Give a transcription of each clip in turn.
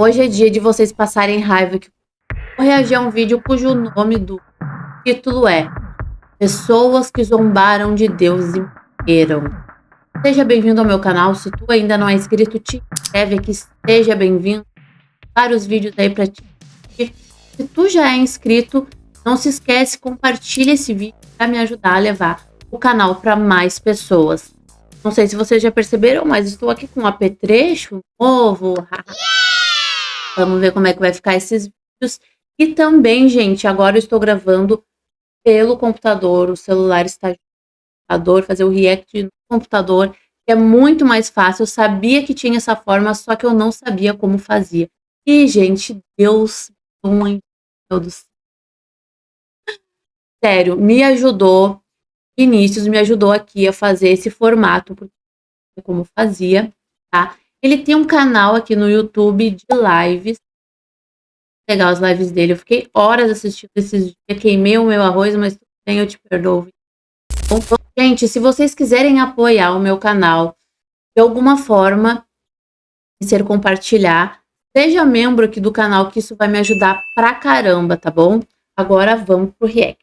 Hoje é dia de vocês passarem raiva que vou reagir a um vídeo cujo nome do título é Pessoas que zombaram de Deus e morreram. Seja bem-vindo ao meu canal. Se tu ainda não é inscrito, te inscreve aqui. Seja bem-vindo. Vários vídeos aí pra ti. Se tu já é inscrito, não se esquece, compartilha esse vídeo para me ajudar a levar o canal para mais pessoas. Não sei se vocês já perceberam, mas estou aqui com um apetrecho novo. Vamos ver como é que vai ficar esses vídeos. E também, gente, agora eu estou gravando pelo computador. O celular está no computador, fazer o react no computador, que é muito mais fácil. Eu sabia que tinha essa forma, só que eu não sabia como fazia. E, gente, Deus, meu Deus. Sério, me ajudou. Vinícius me ajudou aqui a fazer esse formato, porque como fazia, tá? Ele tem um canal aqui no YouTube de lives. Vou pegar as lives dele. Eu fiquei horas assistindo esses dias, queimei o meu arroz, mas tudo bem, eu te perdoo. Então, gente, se vocês quiserem apoiar o meu canal de alguma forma, ser compartilhar, seja membro aqui do canal, que isso vai me ajudar pra caramba, tá bom? Agora vamos pro react.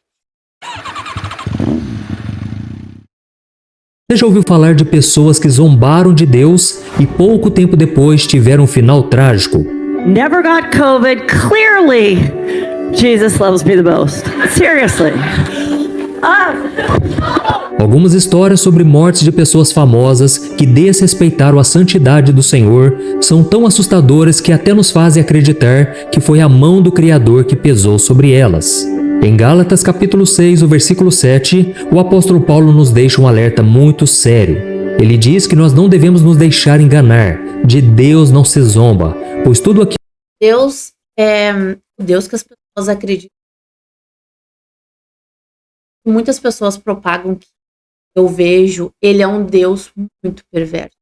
Você já ouviu falar de pessoas que zombaram de Deus e pouco tempo depois tiveram um final trágico? Never got COVID. Clearly, Jesus loves me the most. Seriously. Algumas histórias sobre mortes de pessoas famosas que desrespeitaram a santidade do Senhor são tão assustadoras que até nos fazem acreditar que foi a mão do Criador que pesou sobre elas. Em Gálatas capítulo 6, o versículo 7, o apóstolo Paulo nos deixa um alerta muito sério. Ele diz que nós não devemos nos deixar enganar. De Deus não se zomba, pois tudo aquilo... Deus é o Deus que as pessoas acreditam. Muitas pessoas propagam que eu vejo, ele é um Deus muito perverso.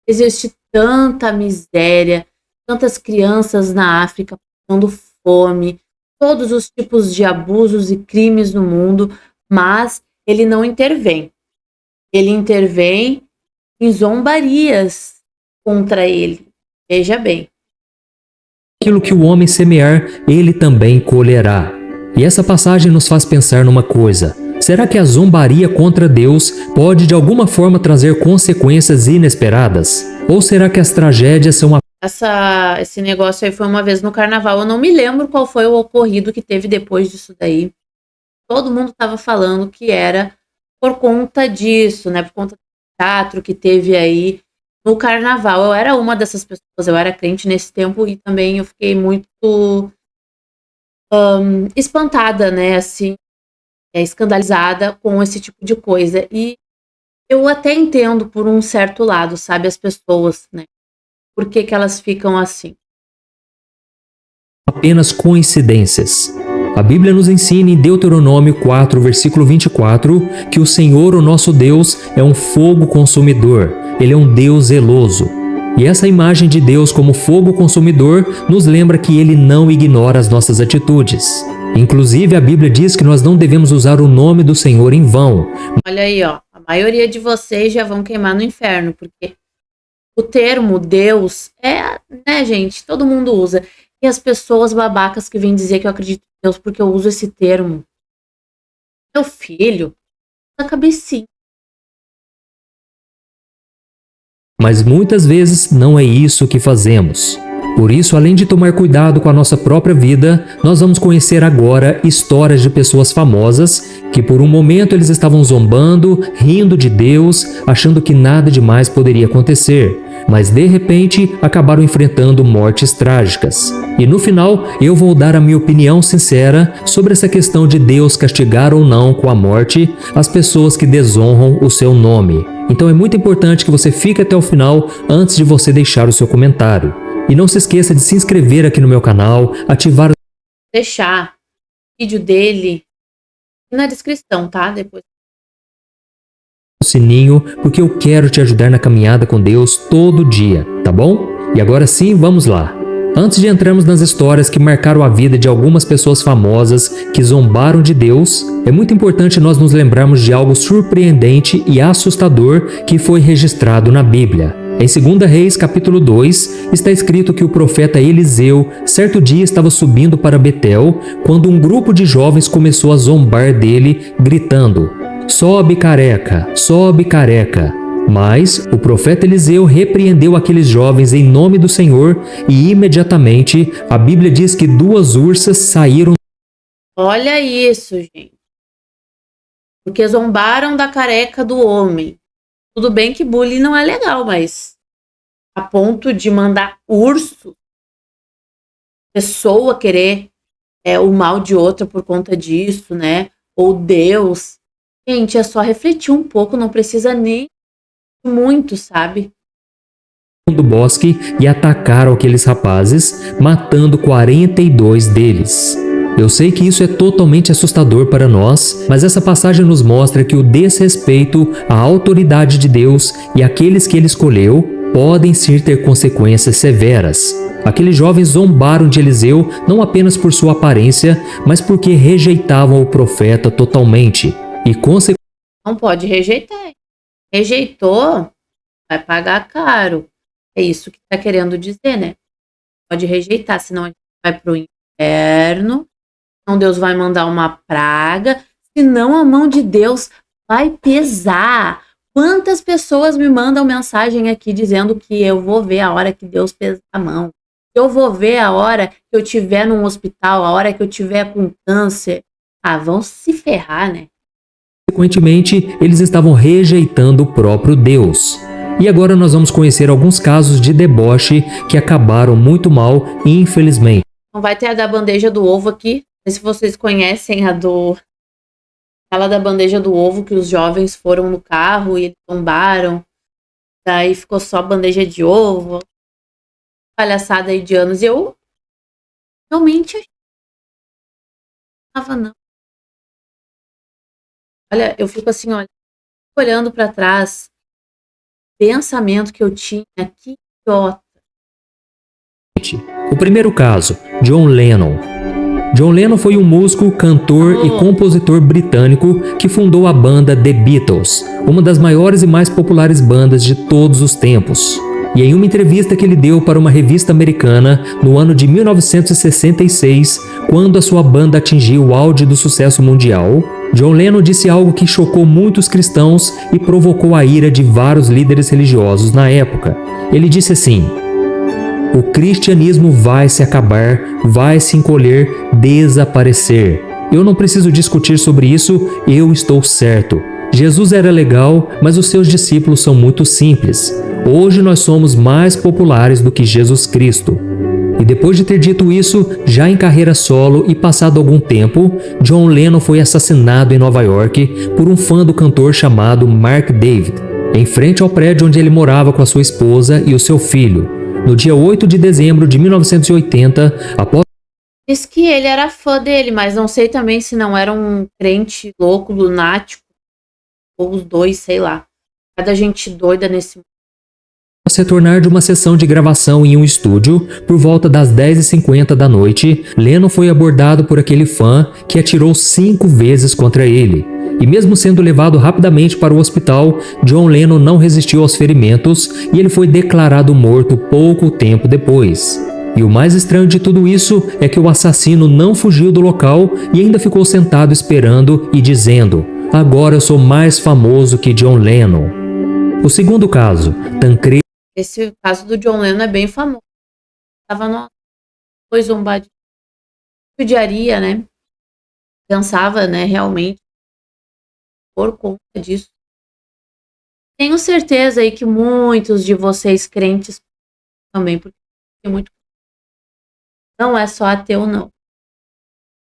Existe tanta miséria, tantas crianças na África passando fome, todos os tipos de abusos e crimes no mundo, mas ele não intervém. Ele intervém em zombarias contra ele. Veja bem. Aquilo que o homem semear, ele também colherá. E essa passagem nos faz pensar numa coisa. Será que a zombaria contra Deus pode de alguma forma trazer consequências inesperadas? Ou será que as tragédias são Esse negócio aí foi uma vez no carnaval. Eu não me lembro qual foi o ocorrido que teve depois disso daí. Todo mundo estava falando que era por conta disso, né? Por conta do teatro que teve aí no carnaval. Eu era uma dessas pessoas, eu era crente nesse tempo e também eu fiquei muito espantada, né? Assim, escandalizada com esse tipo de coisa. E eu até entendo por um certo lado, sabe? As pessoas, né? Por que que elas ficam assim? apenas coincidências. A Bíblia nos ensina em Deuteronômio 4, versículo 24, que o Senhor, o nosso Deus, é um fogo consumidor. Ele é um Deus zeloso. E essa imagem de Deus como fogo consumidor nos lembra que Ele não ignora as nossas atitudes. Inclusive, a Bíblia diz que nós não devemos usar o nome do Senhor em vão. Olha aí, ó, a maioria de vocês já vão queimar no inferno, porque o termo Deus é, né, gente, todo mundo usa. E as pessoas babacas que vêm dizer que eu acredito em Deus porque eu uso esse termo. Meu filho, na cabecinha. Mas muitas vezes não é isso que fazemos. Por isso, além de tomar cuidado com a nossa própria vida, nós vamos conhecer agora histórias de pessoas famosas que por um momento eles estavam zombando, rindo de Deus, achando que nada demais poderia acontecer, mas de repente acabaram enfrentando mortes trágicas. E no final, eu vou dar a minha opinião sincera sobre essa questão de Deus castigar ou não com a morte as pessoas que desonram o seu nome. Então é muito importante que você fique até o final antes de você deixar o seu comentário. E não se esqueça de se inscrever aqui no meu canal, ativar o Deixar o vídeo dele na descrição, tá? Depois. sininho, porque eu quero te ajudar na caminhada com Deus todo dia, tá bom? E agora sim, vamos lá. Antes de entrarmos nas histórias que marcaram a vida de algumas pessoas famosas que zombaram de Deus, é muito importante nós nos lembrarmos de algo surpreendente e assustador que foi registrado na Bíblia. Em 2 Reis, capítulo 2, está escrito que o profeta Eliseu, certo dia, estava subindo para Betel, quando um grupo de jovens começou a zombar dele, gritando: "Sobe, careca! Sobe, careca!" Mas o profeta Eliseu repreendeu aqueles jovens em nome do Senhor e imediatamente a Bíblia diz que 2 ursas saíram. Olha isso, gente. Porque zombaram da careca do homem. Tudo bem que bullying não é legal, mas a ponto de mandar urso, pessoa querer o mal de outra por conta disso, né? Ou Deus. Gente, é só refletir um pouco, não precisa nem muito, sabe? Do bosque e atacaram aqueles rapazes, matando 42 deles. Eu sei que isso é totalmente assustador para nós, mas essa passagem nos mostra que o desrespeito à autoridade de Deus e aqueles que ele escolheu podem sim ter consequências severas. Aqueles jovens zombaram de Eliseu não apenas por sua aparência, mas porque rejeitavam o profeta totalmente. E Não pode rejeitar. Rejeitou, vai pagar caro. É isso que está querendo dizer, né? Pode rejeitar, senão a gente vai para o inferno, senão Deus vai mandar uma praga, senão a mão de Deus vai pesar. Quantas pessoas me mandam mensagem aqui dizendo que eu vou ver a hora que Deus pesar a mão. Eu vou ver a hora que eu estiver num hospital, a hora que eu estiver com câncer. Ah, vão se ferrar, né? consequentemente, eles estavam rejeitando o próprio Deus. E agora nós vamos conhecer alguns casos de deboche que acabaram muito mal, infelizmente. Não vai ter a da bandeja do ovo aqui. Não sei se vocês conhecem aquela da bandeja do ovo que os jovens foram no carro e eles tombaram. Daí ficou só bandeja de ovo. Palhaçada aí de anos. E eu realmente achava não. Olha, eu fico assim, olha, olhando para trás, pensamento que eu tinha, que idiota. O primeiro caso, John Lennon. John Lennon foi um músico, cantor e compositor britânico que fundou a banda The Beatles, uma das maiores e mais populares bandas de todos os tempos. E em uma entrevista que ele deu para uma revista americana no ano de 1966, quando a sua banda atingiu o auge do sucesso mundial, John Lennon disse algo que chocou muitos cristãos e provocou a ira de vários líderes religiosos na época. Ele disse assim: "O cristianismo vai se acabar, vai se encolher, desaparecer. Eu não preciso discutir sobre isso, eu estou certo. Jesus era legal, mas os seus discípulos são muito simples. Hoje nós somos mais populares do que Jesus Cristo." E depois de ter dito isso, já em carreira solo e passado algum tempo, John Lennon foi assassinado em Nova York por um fã do cantor chamado Mark David, em frente ao prédio onde ele morava com a sua esposa e o seu filho, no dia 8 de dezembro de 1980, após... Diz que ele era fã dele, mas não sei também se não era um crente louco, lunático, ou os dois, sei lá. Cada gente doida nesse mundo. retornar de uma sessão de gravação em um estúdio, por volta das 10h50 da noite, Lennon foi abordado por aquele fã que atirou 5 vezes contra ele. E mesmo sendo levado rapidamente para o hospital, John Lennon não resistiu aos ferimentos e ele foi declarado morto pouco tempo depois. E o mais estranho de tudo isso é que o assassino não fugiu do local e ainda ficou sentado esperando e dizendo: "Agora eu sou mais famoso que John Lennon." O segundo caso, Tancredo. Esse caso do John Lennon é bem famoso. Tava no... Foi zombado. Judiaria, né? Pensava, né, realmente, por conta disso. Tenho certeza aí que muitos de vocês crentes também, porque tem muito... Não é só ateu, não.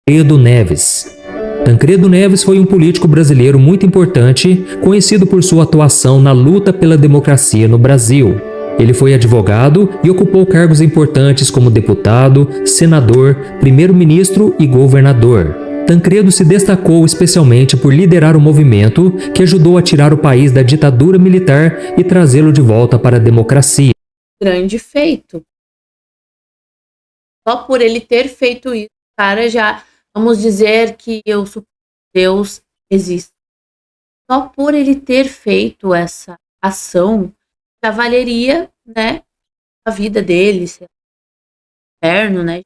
Tancredo Neves. Tancredo Neves foi um político brasileiro muito importante, conhecido por sua atuação na luta pela democracia no Brasil. Ele foi advogado e ocupou cargos importantes como deputado, senador, primeiro-ministro e governador. Tancredo se destacou especialmente por liderar o movimento que ajudou a tirar o país da ditadura militar e trazê-lo de volta para a democracia. Grande feito. Só por ele ter feito isso, cara, já vamos dizer que Deus existe. Só por ele ter feito essa ação, já valeria, né, a vida dele, ser eterno, né?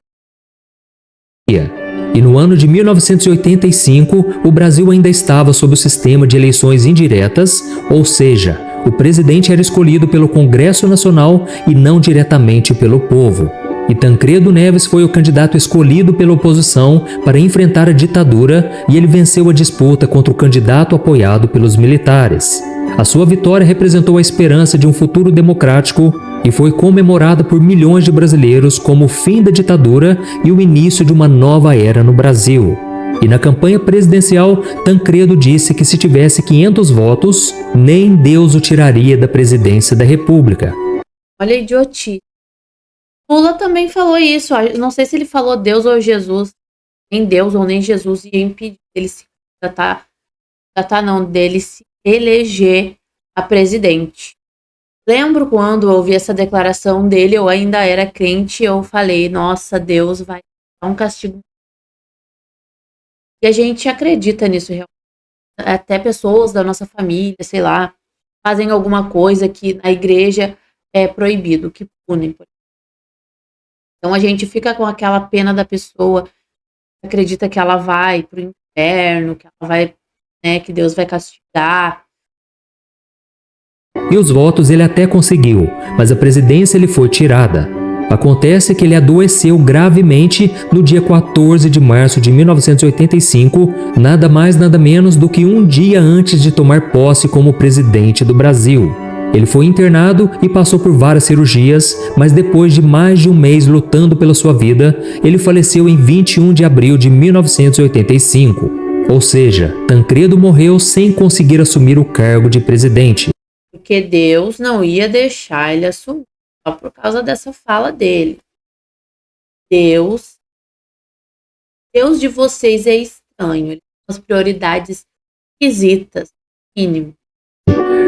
E no ano de 1985, o Brasil ainda estava sob o sistema de eleições indiretas, ou seja, o presidente era escolhido pelo Congresso Nacional e não diretamente pelo povo. E Tancredo Neves foi o candidato escolhido pela oposição para enfrentar a ditadura e ele venceu a disputa contra o candidato apoiado pelos militares. A sua vitória representou a esperança de um futuro democrático e foi comemorada por milhões de brasileiros como o fim da ditadura e o início de uma nova era no Brasil. E na campanha presidencial, Tancredo disse que se tivesse 500 votos, nem Deus o tiraria da presidência da República. Olha a idiotice. Lula também falou isso. Não sei se ele falou Deus ou Jesus. Nem Deus ou nem Jesus ia impedir dele se dele se eleger a presidente. Lembro quando eu ouvi essa declaração dele, eu ainda era crente, eu falei, nossa, Deus vai dar um castigo. E a gente acredita nisso realmente. Até pessoas da nossa família, sei lá, fazem alguma coisa que na igreja é proibido, que punem. Então a gente fica com aquela pena da pessoa, acredita que ela vai pro inferno, que ela vai, né, que Deus vai castigar. E os votos ele até conseguiu, mas a presidência lhe foi tirada. Acontece que ele adoeceu gravemente no dia 14 de março de 1985, nada mais nada menos do que um dia antes de tomar posse como presidente do Brasil. Ele foi internado e passou por várias cirurgias, mas depois de mais de um mês lutando pela sua vida, ele faleceu em 21 de abril de 1985. Ou seja, Tancredo morreu sem conseguir assumir o cargo de presidente. Porque Deus não ia deixar ele assumir, só por causa dessa fala dele. Deus de vocês é estranho, ele tem as prioridades esquisitas, mínimo.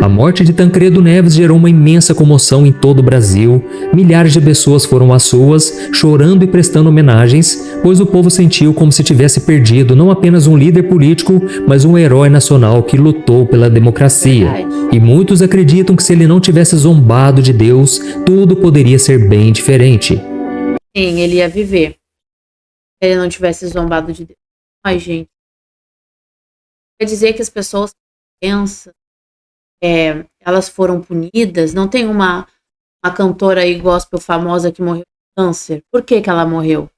A morte de Tancredo Neves gerou uma imensa comoção em todo o Brasil. Milhares de pessoas foram às ruas, chorando e prestando homenagens, pois o povo sentiu como se tivesse perdido não apenas um líder político, mas um herói nacional que lutou pela democracia. Verdade. E muitos acreditam que se ele não tivesse zombado de Deus, tudo poderia ser bem diferente. Sim, ele ia viver. Se ele não tivesse zombado de Deus. Ai, gente. Quer dizer que as pessoas pensam elas foram punidas. Não tem uma cantora aí gospel famosa que morreu de câncer. Por que ela morreu?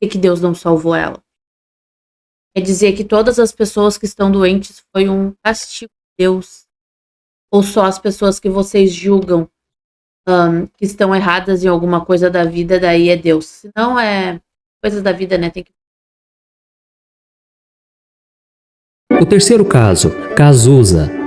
Por que Deus não salvou ela? Quer dizer que todas as pessoas que estão doentes foi um castigo de Deus? Ou só as pessoas que vocês julgam que estão erradas em alguma coisa da vida, daí é Deus? Se não é coisas da vida, né? Tem que... O terceiro caso, Cazuza.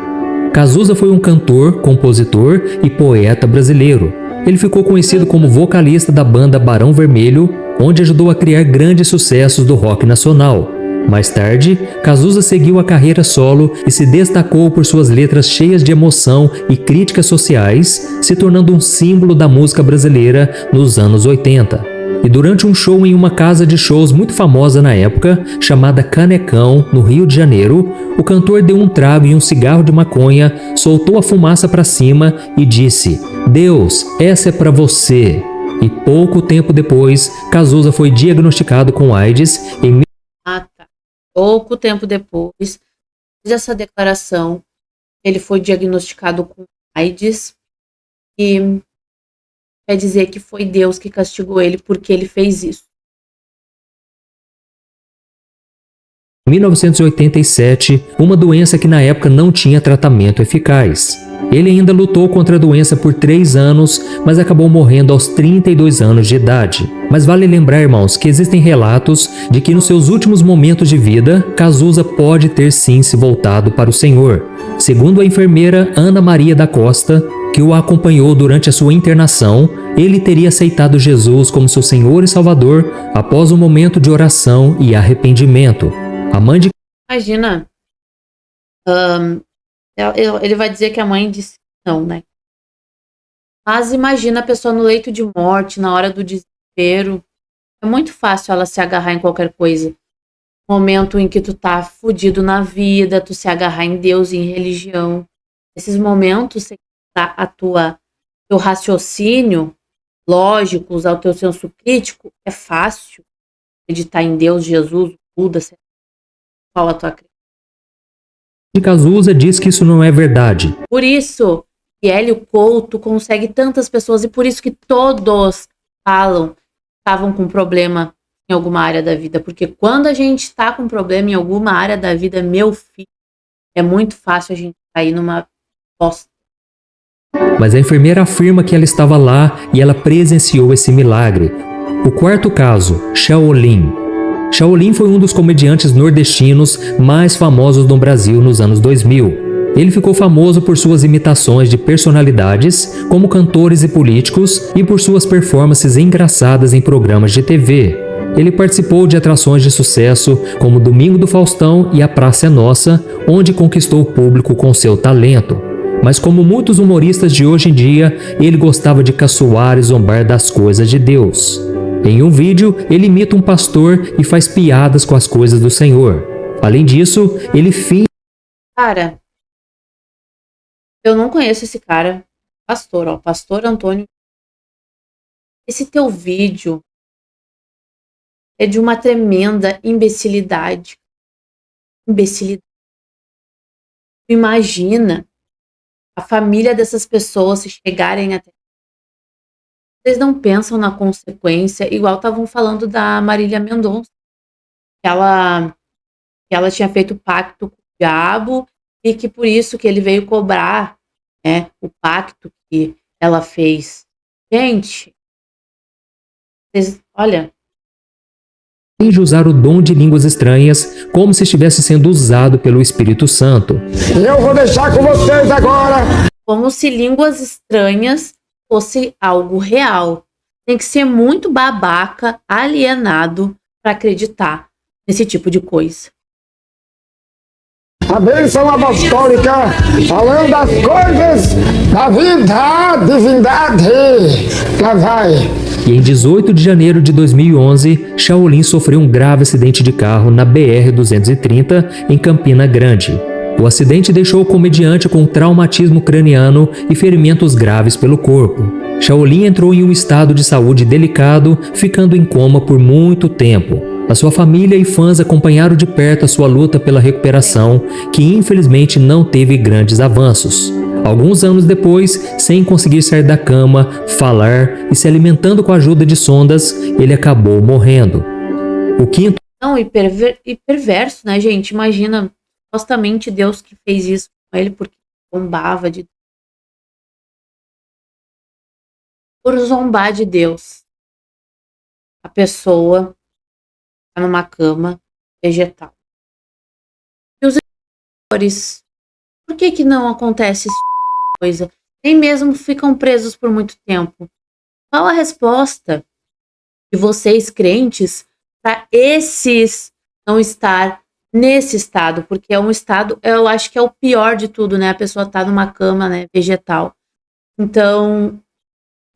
Cazuza foi um cantor, compositor e poeta brasileiro. Ele ficou conhecido como vocalista da banda Barão Vermelho, onde ajudou a criar grandes sucessos do rock nacional. Mais tarde, Cazuza seguiu a carreira solo e se destacou por suas letras cheias de emoção e críticas sociais, se tornando um símbolo da música brasileira nos anos 80. E durante um show em uma casa de shows muito famosa na época, chamada Canecão, no Rio de Janeiro, o cantor deu um trago e um cigarro de maconha, soltou a fumaça para cima e disse: "Deus, essa é para você." E pouco tempo depois, Cazuza foi diagnosticado com AIDS em Pouco tempo depois dessa declaração, ele foi diagnosticado com AIDS e quer dizer que foi Deus que castigou ele porque ele fez isso. Em 1987, uma doença que na época não tinha tratamento eficaz. Ele ainda lutou contra a doença por 3 anos, mas acabou morrendo aos 32 anos de idade. Mas vale lembrar, irmãos, que existem relatos de que nos seus últimos momentos de vida, Cazuza pode ter sim se voltado para o Senhor. Segundo a enfermeira Ana Maria da Costa, que o acompanhou durante a sua internação, ele teria aceitado Jesus como seu Senhor e Salvador após um momento de oração e arrependimento. A mãe de... Imagina, ele vai dizer que a mãe disse não, né? Mas imagina a pessoa no leito de morte, na hora do desespero. É muito fácil ela se agarrar em qualquer coisa. Momento em que tu tá fudido na vida, tu se agarrar em Deus, em religião. Esses momentos, você dá a tua teu raciocínio lógico, usar o teu senso crítico, é fácil acreditar em Deus, Jesus, Buda, sei lá, qual a tua crença. De Cazuza diz que isso não é verdade. Por isso que Hélio Couto consegue tantas pessoas e por isso que todos falam que estavam com problema em alguma área da vida. Porque quando a gente está com problema em alguma área da vida, meu filho, é muito fácil a gente cair numa bosta. Mas a enfermeira afirma que ela estava lá e ela presenciou esse milagre. O quarto caso, Shaolin. Shaolin foi um dos comediantes nordestinos mais famosos no Brasil nos anos 2000. Ele ficou famoso por suas imitações de personalidades, como cantores e políticos, e por suas performances engraçadas em programas de TV. Ele participou de atrações de sucesso como Domingo do Faustão e A Praça é Nossa, onde conquistou o público com seu talento. Mas como muitos humoristas de hoje em dia, ele gostava de caçoar e zombar das coisas de Deus. Em um vídeo, ele imita um pastor e faz piadas com as coisas do Senhor. Além disso, ele finge... Cara, eu não conheço esse cara. Pastor, ó, Pastor Antônio. Esse teu vídeo é de uma tremenda imbecilidade. Imbecilidade. Imagina a família dessas pessoas se chegarem até... Vocês não pensam na consequência, igual estavam falando da Marília Mendonça, que ela tinha feito pacto com o diabo e que por isso que ele veio cobrar, né, o pacto que ela fez. Gente, olha... usar o dom de línguas estranhas como se estivesse sendo usado pelo Espírito Santo. Eu vou deixar com vocês agora. Como se línguas estranhas fosse algo real. Tem que ser muito babaca, alienado, para acreditar nesse tipo de coisa. A bênção apostólica, falando das coisas da vida, divindade. Lá vai. E em 18 de janeiro de 2011, Shaolin sofreu um grave acidente de carro na BR-230, em Campina Grande. O acidente deixou o comediante com traumatismo craniano e ferimentos graves pelo corpo. Shaolin entrou em um estado de saúde delicado, ficando em coma por muito tempo. A sua família e fãs acompanharam de perto a sua luta pela recuperação, que infelizmente não teve grandes avanços. Alguns anos depois, sem conseguir sair da cama, falar e se alimentando com a ajuda de sondas, ele acabou morrendo. O quinto... Não, e perverso, né, gente? Imagina, supostamente Deus que fez isso com ele porque zombava de... Por zombar de Deus, a pessoa está numa cama vegetal. E os editores, por que não acontece esse tipo de coisa? Nem mesmo ficam presos por muito tempo. Qual a resposta de vocês, crentes, para esses não estar nesse estado? Porque é um estado, eu acho que é o pior de tudo, né? A pessoa tá numa cama, né, vegetal. Então,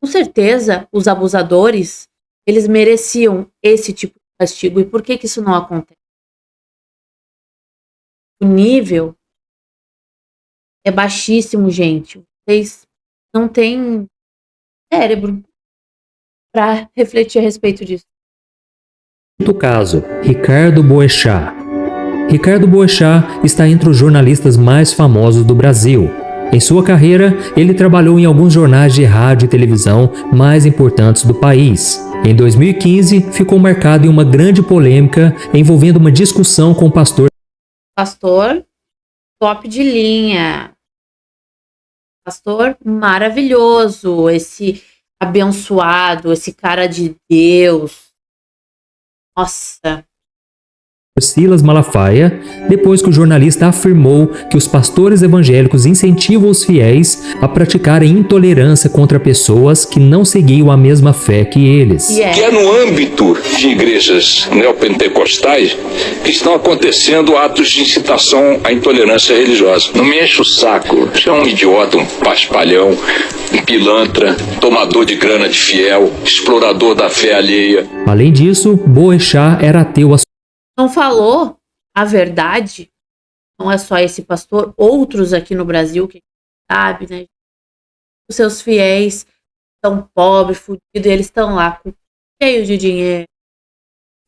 com certeza, os abusadores, eles mereciam esse tipo de castigo. E por que isso não acontece? O nível é baixíssimo, gente. Vocês não têm cérebro para refletir a respeito disso. Quinto caso, Ricardo Boechat. Ricardo Boechat está entre os jornalistas mais famosos do Brasil. Em sua carreira, ele trabalhou em alguns jornais de rádio e televisão mais importantes do país. Em 2015, ficou marcado em uma grande polêmica envolvendo uma discussão com o pastor. Pastor top de linha. Pastor maravilhoso, esse abençoado, esse cara de Deus. Nossa. Silas Malafaia, depois que o jornalista afirmou que os pastores evangélicos incentivam os fiéis a praticarem intolerância contra pessoas que não seguiam a mesma fé que eles. Que é no âmbito de igrejas neopentecostais que estão acontecendo atos de incitação à intolerância religiosa. Não me enche o saco. Você é um idiota, um paspalhão, um pilantra, tomador de grana de fiel, explorador da fé alheia. Além disso, Boechat era ateu. Não falou a verdade. Não é só esse pastor, outros aqui no Brasil que sabe, né? os seus fiéis estão pobres, fudidos, e eles estão lá cheios de dinheiro.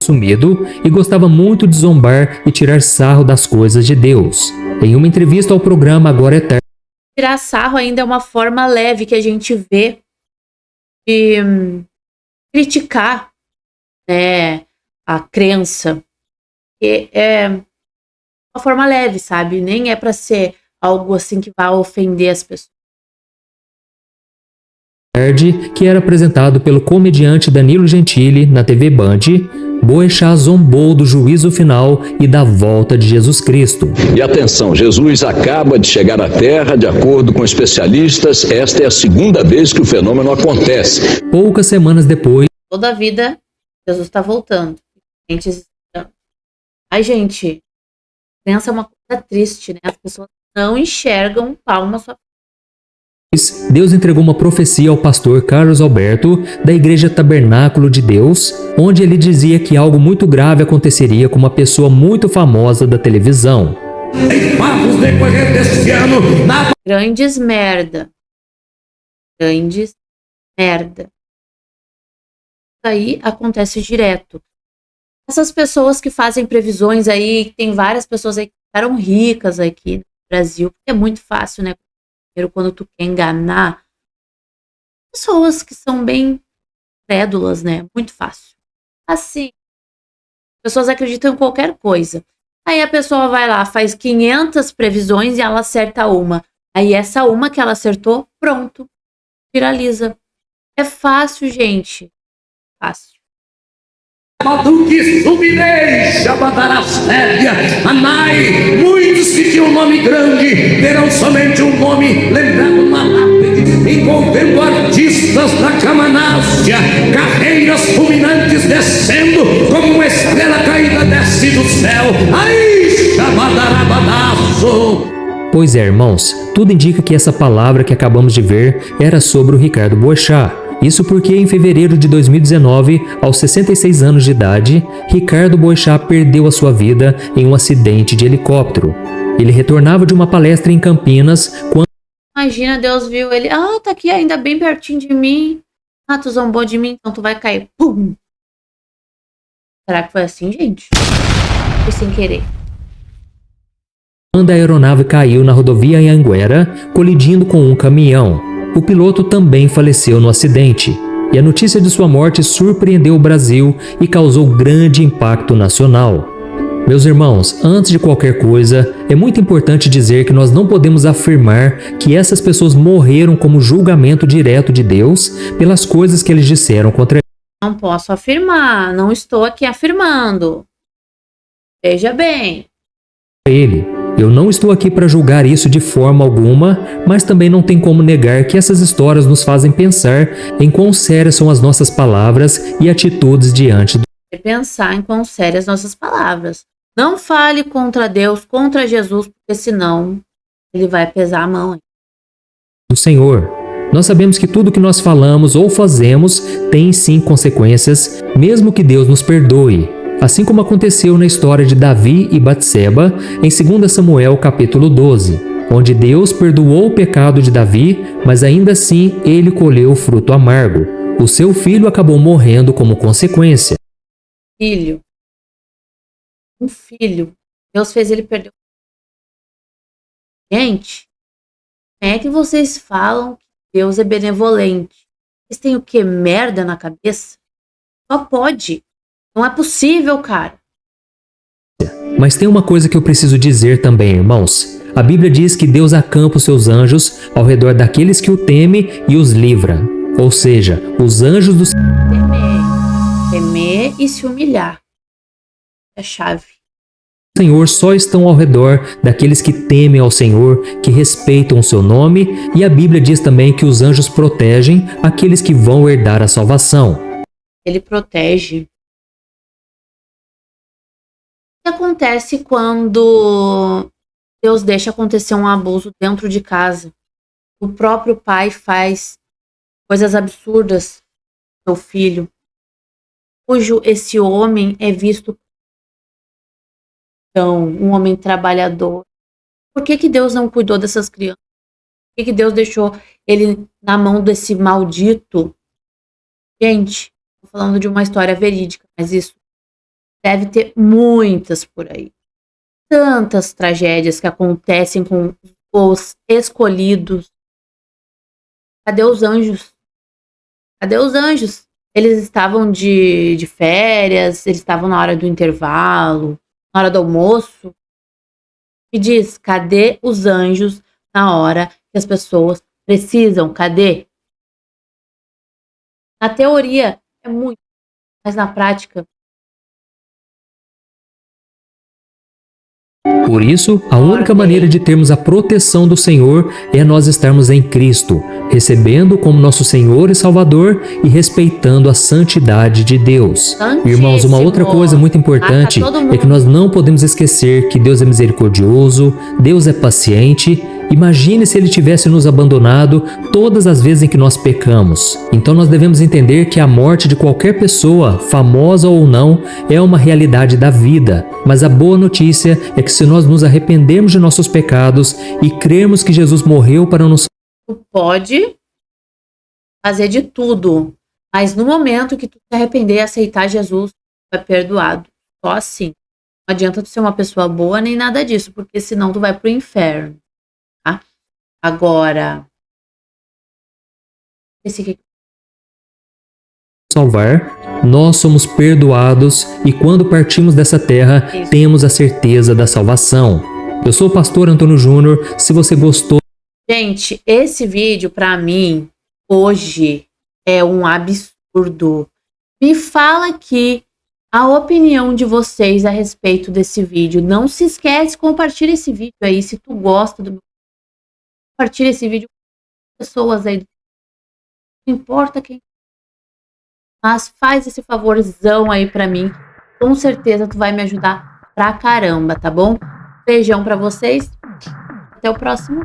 Sumido e gostava muito de zombar e tirar sarro das coisas de Deus. Em uma entrevista ao programa Agora é Tarde, Tirar sarro ainda é uma forma leve que a gente vê de criticar, né, a crença. E é uma forma leve, sabe? Nem é pra ser algo assim que vai ofender as pessoas. que era apresentado pelo comediante Danilo Gentili na TV Band, Boechat zombou do juízo final e da volta de Jesus Cristo. E atenção, Jesus acaba de chegar à Terra, de acordo com especialistas, esta é a segunda vez que o fenômeno acontece. Poucas semanas depois, Toda a vida, Jesus está voltando. Ai, gente, crença é uma coisa triste, né? As pessoas não enxergam palma sua. Deus entregou uma profecia ao pastor Carlos Alberto, da Igreja Tabernáculo de Deus, onde ele dizia que algo muito grave aconteceria com uma pessoa muito famosa da televisão. Em fatos decorrer deste ano, na Grandes merda. Grandes merda. Isso aí acontece direto. Essas pessoas que fazem previsões aí, tem várias pessoas aí que ficaram ricas aqui no Brasil, porque é muito fácil, né? Quando tu quer enganar pessoas que são bem crédulas, né? Muito fácil. Assim, pessoas acreditam em qualquer coisa. Aí a pessoa vai lá, faz 500 previsões e ela acerta uma. Aí essa uma que ela acertou, pronto, viraliza. É fácil, gente. Fácil. Batuque, subirei, Jabadará Séria, Anai, muitos que tinham um nome grande terão somente um nome lembrado na lápide, envolvendo artistas da Camanácia, carreiras fulminantes descendo como uma estrela caída desce do céu. Ai, Jabadará Badaço. Pois é, irmãos, tudo indica que essa palavra que acabamos de ver era sobre o Ricardo Boechat. Isso porque em fevereiro de 2019, aos 66 anos de idade, Ricardo Boechat perdeu a sua vida em um acidente de helicóptero. Ele retornava de uma palestra em Campinas quando... Imagina, Deus viu ele. Ah, tá aqui ainda bem pertinho de mim. Ah, tu zombou de mim, então tu vai cair. Pum! Será que foi assim, gente? Foi sem querer. Quando a aeronave caiu na rodovia Anhanguera, colidindo com um caminhão. O piloto também faleceu no acidente, e a notícia de sua morte surpreendeu o Brasil e causou grande impacto nacional. Meus irmãos, antes de qualquer coisa, é muito importante dizer que nós não podemos afirmar que essas pessoas morreram como julgamento direto de Deus pelas coisas que eles disseram contra Não posso afirmar, não estou aqui afirmando. Veja bem. ele. Eu não estou aqui para julgar isso de forma alguma, mas também não tem como negar que essas histórias nos fazem pensar em quão sérias são as nossas palavras e atitudes diante do Pensar em quão sérias nossas palavras. Não fale contra Deus, contra Jesus, porque senão ele vai pesar a mão. Senhor. Nós sabemos que tudo que nós falamos ou fazemos tem sim consequências, mesmo que Deus nos perdoe. Assim como aconteceu na história de Davi e Batseba, em 2 Samuel capítulo 12, onde Deus perdoou o pecado de Davi, mas ainda assim ele colheu o fruto amargo. O seu filho acabou morrendo como consequência. Filho. Um filho. Deus fez ele perder. Gente, como é que vocês falam que Deus é benevolente? Vocês têm o quê? Merda na cabeça? Só pode. Não é possível, cara. Mas tem uma coisa que eu preciso dizer também, irmãos. A Bíblia diz que Deus acampa os seus anjos ao redor daqueles que o temem e os livra. Ou seja, os anjos do Temer e se humilhar. É a chave. Senhor só estão ao redor daqueles que temem ao Senhor, que respeitam o seu nome, e a Bíblia diz também que os anjos protegem aqueles que vão herdar a salvação. Ele protege. O que acontece quando Deus deixa acontecer um abuso dentro de casa? O próprio pai faz coisas absurdas com seu filho, cujo esse homem é visto como um homem trabalhador. Por que Deus não cuidou dessas crianças? que Deus deixou ele na mão desse maldito? Gente, tô falando de uma história verídica, mas isso deve ter muitas por aí. Tantas tragédias que acontecem com os escolhidos. Cadê os anjos? Cadê os anjos? Eles estavam de férias, eles estavam na hora do intervalo, na hora do almoço. E diz, cadê os anjos na hora que as pessoas precisam? Cadê? Na teoria é muito, mas na prática... Por isso, a única maneira de termos a proteção do Senhor é nós estarmos em Cristo, recebendo como nosso Senhor e Salvador e respeitando a santidade de Deus. Irmãos, uma outra coisa muito importante é que nós não podemos esquecer que Deus é misericordioso, Deus é paciente. Imagine se Ele tivesse nos abandonado todas as vezes em que nós pecamos. Então nós devemos entender que a morte de qualquer pessoa, famosa ou não, é uma realidade da vida. Mas a boa notícia é que se nós nos arrependermos de nossos pecados e crermos que Jesus morreu para nos... Tu pode fazer de tudo, mas no momento que tu se arrepender e aceitar Jesus, tu é perdoado. Só assim. Não adianta tu ser uma pessoa boa nem nada disso, porque senão tu vai pro inferno. Tá? Agora, esse aqui. Salvar, nós somos perdoados e quando partimos dessa terra, temos a certeza da salvação. Eu sou o pastor Antônio Júnior. Se você gostou... Gente, esse vídeo pra mim, hoje, é um absurdo. Me fala aqui a opinião de vocês a respeito desse vídeo. Não se esquece, compartilha esse vídeo aí, se tu gosta do meu... Compartilha esse vídeo com pessoas aí. Não importa quem. Mas faz esse favorzão aí pra mim. Com certeza tu vai me ajudar pra caramba, tá bom? Beijão pra vocês. Até o próximo.